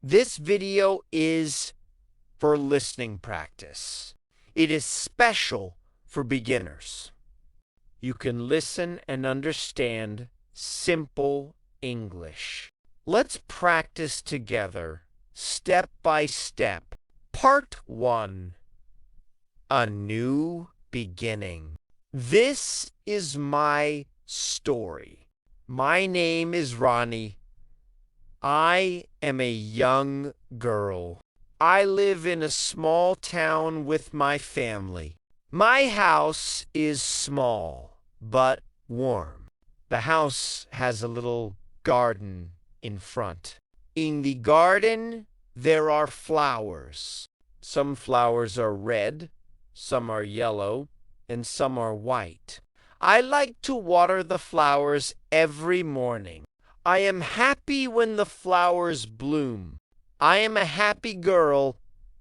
This video is for listening practice. It is special for beginners. You can listen and understand simple English. Let's practice together, step by step. Part 1. A new beginning. This is my story. My name is Ronnie. I am a young girl. I live in a small town with my family. My house is small, but warm. The house has a little garden in front. In the garden, there are flowers. Some flowers are red, some are yellow, and some are white. I like to water the flowers every morning. I am happy when the flowers bloom. I am a happy girl,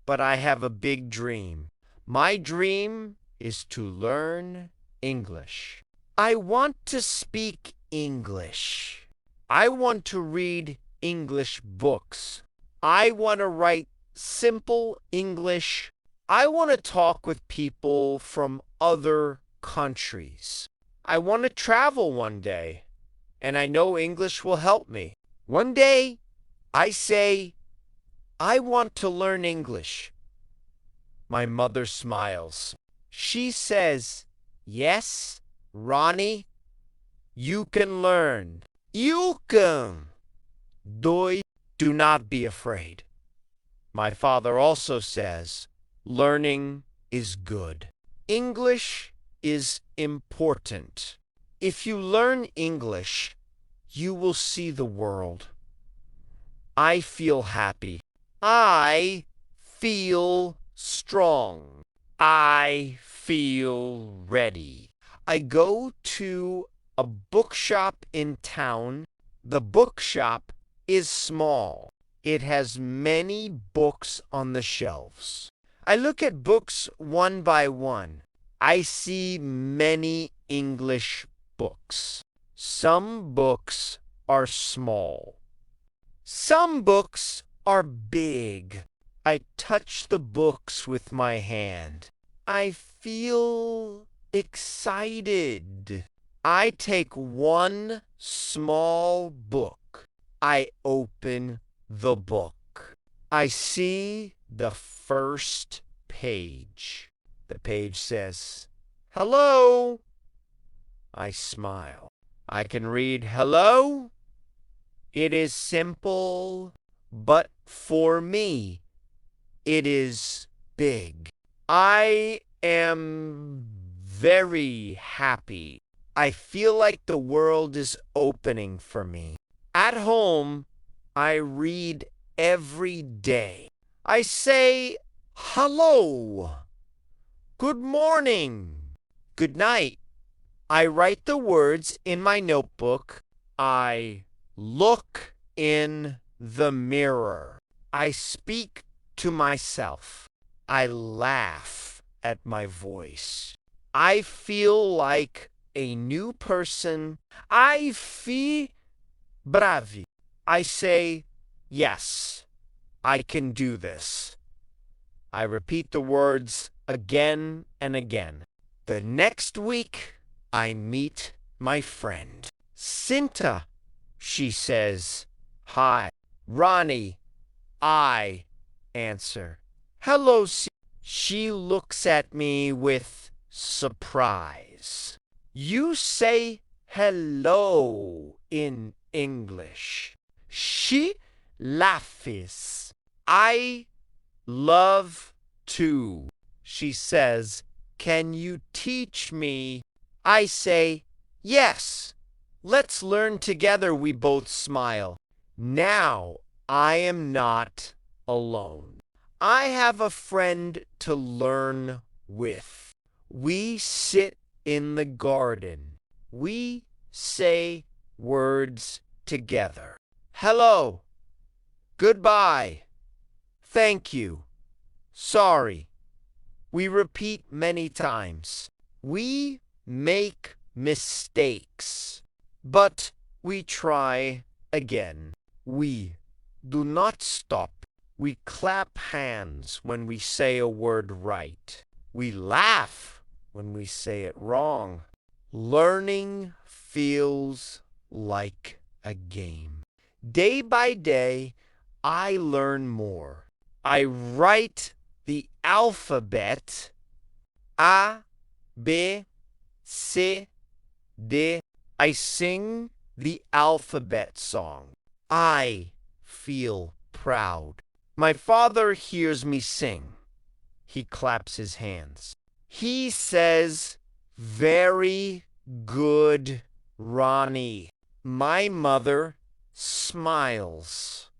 but I have a big dream. My dream is to learn English. I want to speak English. I want to read English books. I want to write simple English. I want to talk with people from other countries. I want to travel one day, and I know English will help me. One day, I say, I want to learn English. My mother smiles. She says, yes, Ronnie, you can learn. You can. Do not be afraid. My father also says, learning is good. English is important. If you learn English, you will see the world. I feel happy. I feel strong. I feel ready. I go to a bookshop in town. The bookshop is small. It has many books on the shelves. I look at books one by one. I see many English books. Some books are small. Some books are big. I touch the books with my hand. I feel excited. I take one small book. I open the book. I see the first page. The page says, hello. I smile. I can read hello. It is simple, but for me, it is big. I am very happy. I feel like the world is opening for me. At home, I read every day. I say, hello, good morning, good night. I write the words in my notebook. I look in the mirror. I speak to myself. I laugh at my voice. I feel like a new person. I feel bravi. I say, yes, I can do this. I repeat the words again and again. The next week, I meet my friend. Cinta, she says, hi. Ronnie, I answer. Hello, she looks at me with surprise. You say hello in English. She laughs. I love to. She says, can you teach me? I say, yes. Let's learn together, we both smile. Now I am not alone. I have a friend to learn with. We sit in the garden. We say words together. Hello. Goodbye. Thank you. Sorry. We repeat many times. We make mistakes, but we try again. We do not stop. We clap hands when we say a word right. We laugh when we say it wrong. Learning feels like a game. Day by day, I learn more. I write the alphabet A, B, C, D. I sing the alphabet song. I feel proud. My father hears me sing. He claps his hands. He says, "Very good, Ronnie." My mother smiles.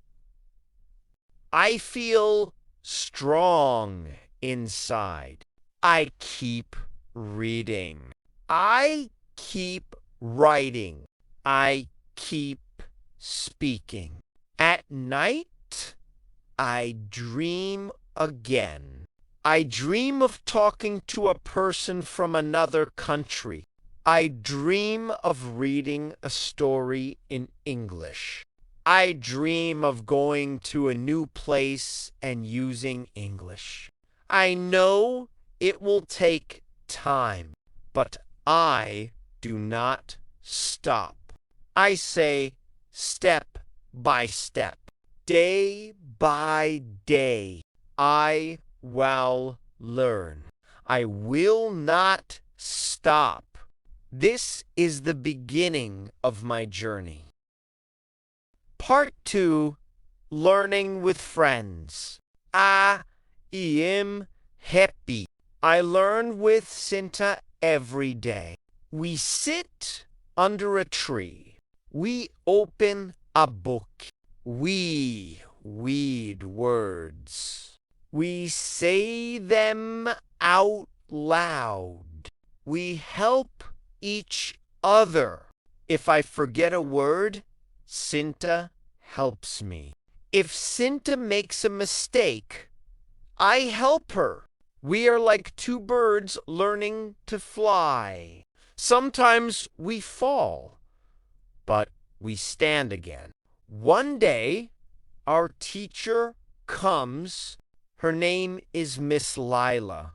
I feel strong inside. I keep reading. I keep writing. I keep speaking. At night, I dream again. I dream of talking to a person from another country. I dream of reading a story in English. I dream of going to a new place and using English. I know it will take time, but I do not stop. I say step by step, day by day, I will learn. I will not stop. This is the beginning of my journey. Part 2, Learning with Friends. I am happy. I learn with Cinta every day. We sit under a tree. We open a book. We read words. We say them out loud. We help each other. If I forget a word, Cinta helps me. If Cinta makes a mistake, I help her. We are like two birds learning to fly. Sometimes we fall, but we stand again. One day, our teacher comes. Her name is Miss Lila.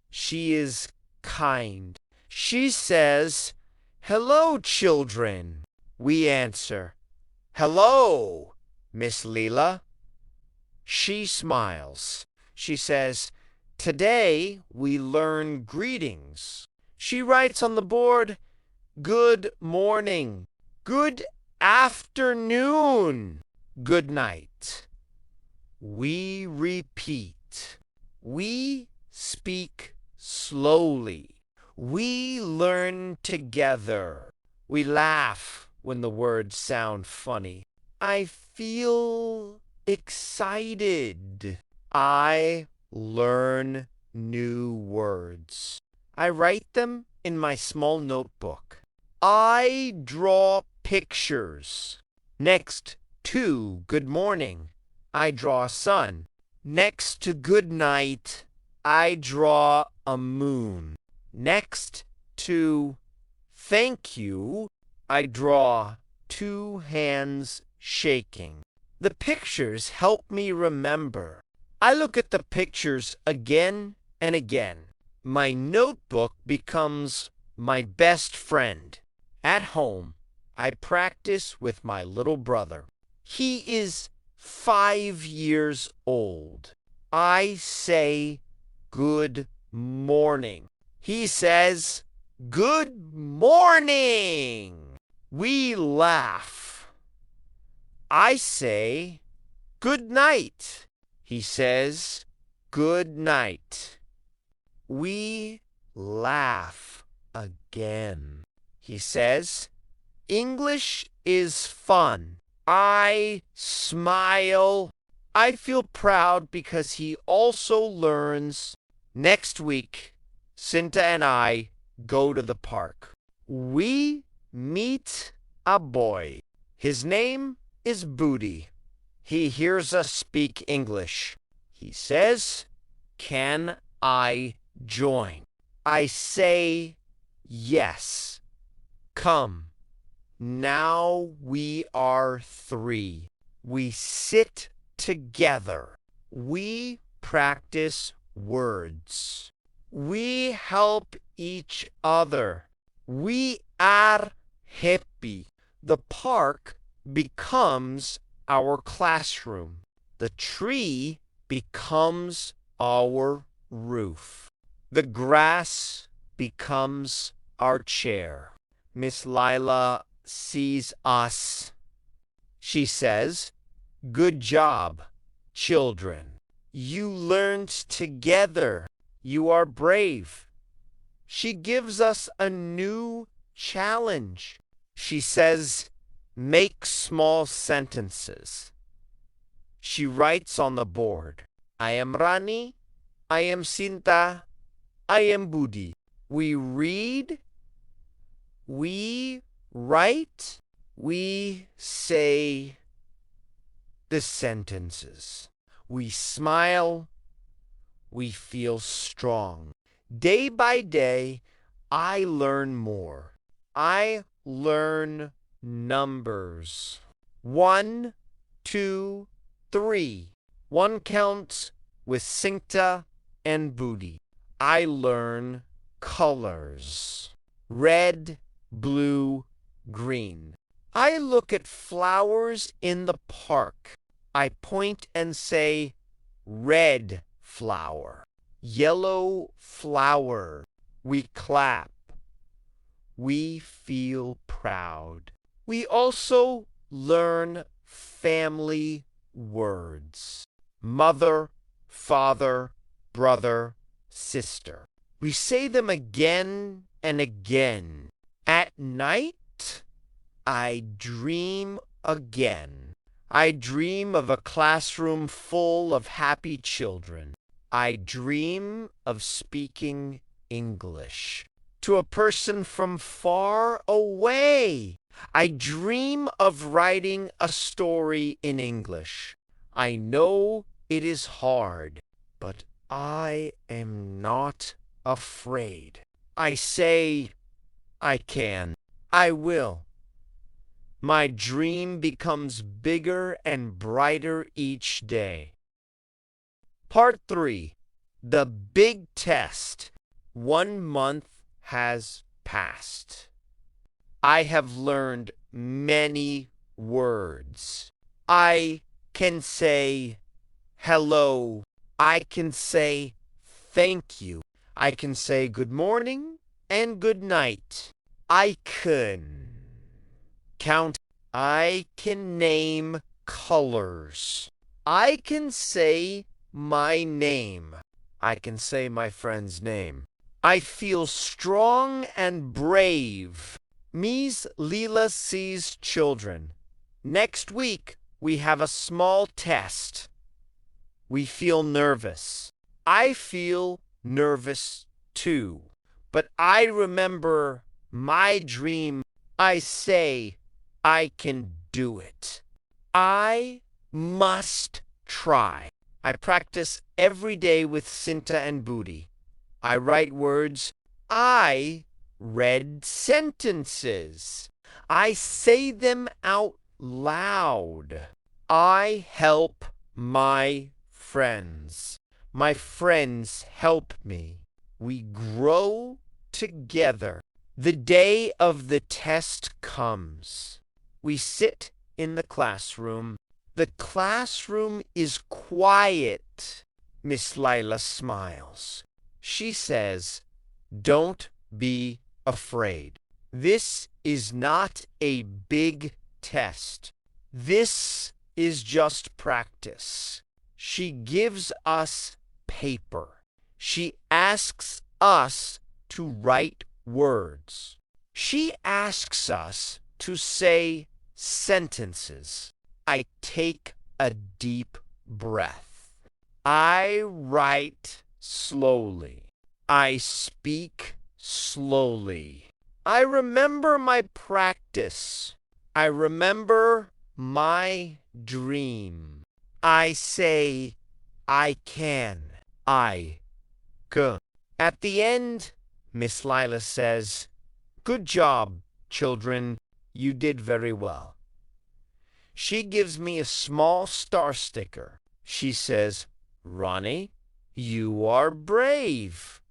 She is kind. She says, "Hello, children." We answer, "Hello, Miss Lila." She smiles. She says, "Today we learn greetings." She writes on the board, "Good morning, good afternoon, good night." We repeat. We speak slowly. We learn together. We laugh when the words sound funny. I feel excited. I learn new words. I write them in my small notebook. I draw pictures. Next to good morning, I draw a sun. Next to good night, I draw a moon. Next to thank you, I draw two hands shaking. The pictures help me remember. I look at the pictures again and again. My notebook becomes my best friend. At home, I practice with my little brother. He is 5 years old. I say good morning. He says good morning. We laugh. I say good night. He says good night. We laugh again. He says, "English is fun." I smile. I feel proud because he also learns. Next week, Cinta and I go to the park. We meet a boy. His name is Booty. He hears us speak English. He says, "Can I join?" I say, "Yes. Come." Now we are 3. We sit together. We practice words. We help each other. We are happy. The park becomes our classroom. The tree becomes our roof. The grass becomes our chair. Miss Lila sees us. She says, "Good job, children. You learned together. You are brave." She gives us a new challenge. She says, "Make small sentences." She writes on the board, "I am Rani. I am Sinta. I am Budi." We read, we write, we say the sentences. We smile, we feel strong. Day by day, I learn more. I learn numbers. 1, 2, 3. One counts with Sinta and Budi. I learn colors. Red, blue, green. I look at flowers in the park. I point and say, "Red flower. Yellow flower." We clap. We feel proud. We also learn family words. Mother, father, brother, sister. We say them again and again. At night, I dream again. I dream of a classroom full of happy children. I dream of speaking English to a person from far away. I dream of writing a story in English. I know it is hard, but I am not afraid. I say, I can. I will. My dream becomes bigger and brighter each day. Part 3. The Big Test. 1 month has passed. I have learned many words. I can say hello. I can say thank you. I can say good morning and good night. I can count. I can name colors. I can say my name. I can say my friend's name. I feel strong and brave. Ms. Lila sees children. Next week, we have a small test. We feel nervous. I feel nervous too. But I remember my dream. I say, I can do it. I must try. I practice every day with Sinta and Budi. I write words. I read sentences. I say them out loud. I help my friends. My friends help me. We grow together. The day of the test comes. We sit in the classroom. The classroom is quiet. Miss Lila smiles. She says, "Don't be afraid. This is not a big test. This is just practice." She gives us paper. She asks us to write words. She asks us to say sentences. I take a deep breath. I write slowly. I speak slowly. I remember my practice. I remember my dream. I say, I can. I can. At the end, Miss Lila says, "Good job, children. You did very well." She gives me a small star sticker. She says, "Ronnie, you are brave."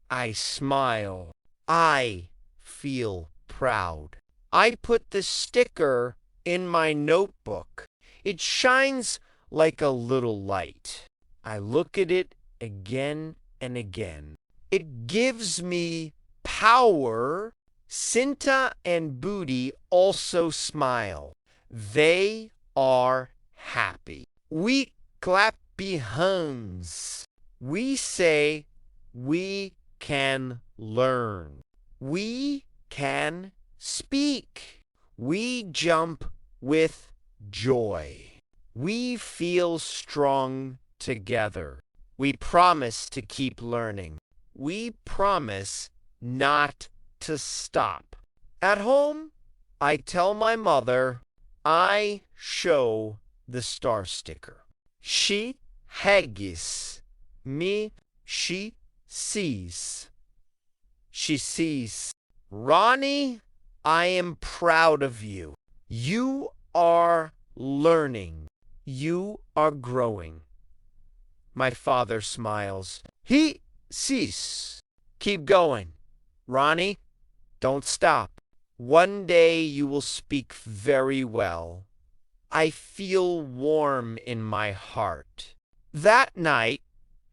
I smile. I feel proud. I put the sticker in my notebook. It shines like a little light. I look at it again and again. It gives me power. Cinta and Booty also smile. They are happy. We clap hands. We say we can learn. We can speak. We jump with joy. We feel strong together. We promise to keep learning. We promise not to stop. At home, I tell my mother, I show the star sticker. She haggis me, she sees. She sees, Ronnie, I am proud of you. You are learning. You are growing. My father smiles. He sees. Keep going. Ronnie, don't stop. One day you will speak very well. I feel warm in my heart. That night,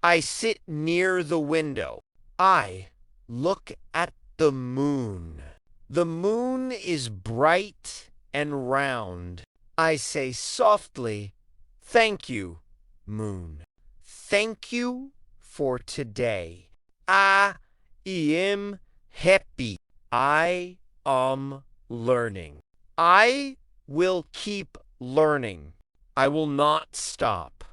I sit near the window. I look at the moon. The moon is bright and round. I say softly, "Thank you, moon. Thank you for today. I am happy. I am learning. I will keep learning. I will not stop."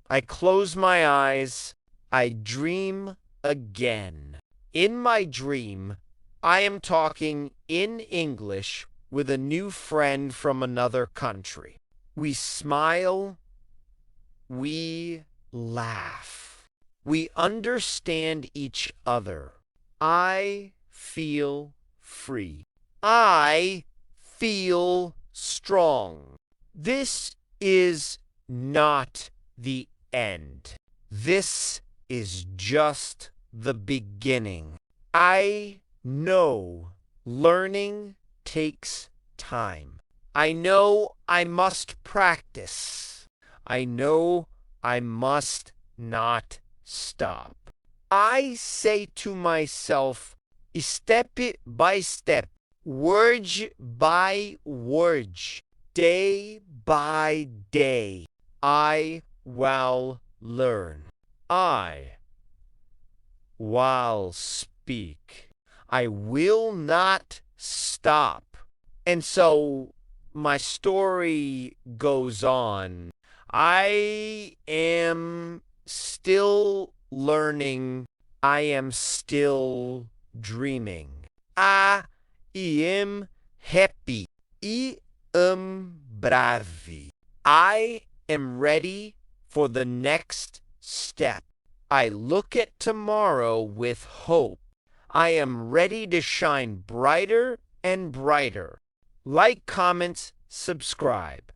I close my eyes. I dream again. In my dream, I am talking in English with a new friend from another country. We smile. We laugh. We understand each other. I feel free. I feel strong. This is not the end. This is just the beginning. I know learning takes time. I know I must practice. I know I must not stop. I say to myself, step by step, word by word, day by day, I will learn. I will speak. I will not stop. And so my story goes on. I am still learning. I am still dreaming. I am happy. I am brave. I am ready for the next step. I look at tomorrow with hope. I am ready to shine brighter and brighter. Like, comment, subscribe.